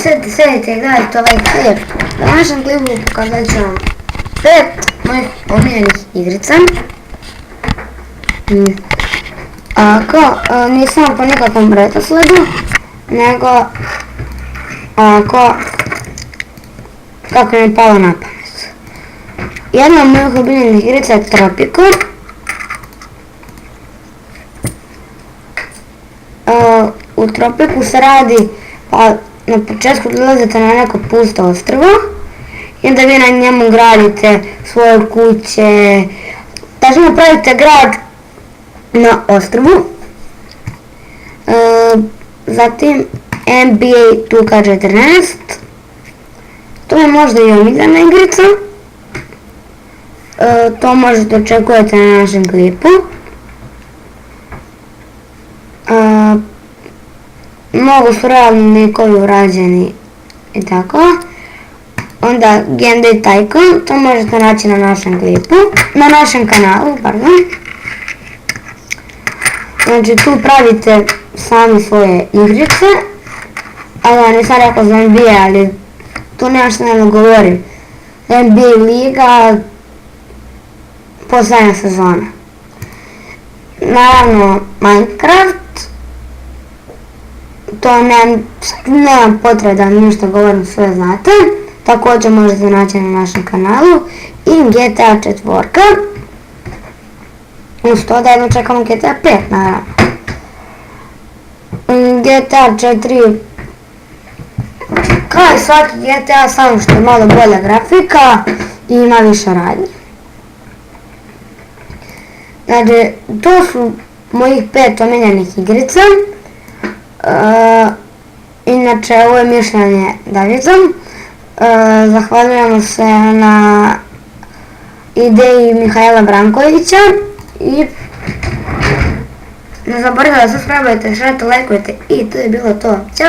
sedite i gledajte ovaj klip. Na našem klipu pokazat ću vam 5 mojih omiljenih igrica. Nisam po nikakvom redosledu, nego kako mi je palo na pamet. Jedna od mojih omiljenih igrica je Tropico. U Tropiku se radi, pa na početku dolazite na neko pusto ostrvo i onda vi na njemu gradite svoje kuće, znači napravite grad na ostrvu. Zatim NBA 2K14, to je možda i omiljena igrica, to možete očekujete na našem klipu. Mnogo su realni likovi urađeni i tako. Onda Game Day Tycoon, to možete naći na našem klipu, na našem kanalu, pardon. Znači tu pravite sami svoje igrice, ali nisam rekao za NBA, ali tu nema što ne govorim. NBA liga, posljednja sezona. Naravno Minecraft, to nemam potrebe da ništa govorim, sve znate. Također možete naći na našem kanalu. I GTA 4. Uz to da jedno čekamo GTA 5, naravno. GTA 4 kao i svaki GTA, samo što je malo bolja grafika i ima više radnje. Znači, to su mojih 5 omiljenih igrica. Inače, ovo je mišljenje Davidom. Zahvaljujemo se na ideji Mihajla Brankovića i ne zaboravite da subscribe-ujete, šerite, lajkujete i to je bilo to. Ćao!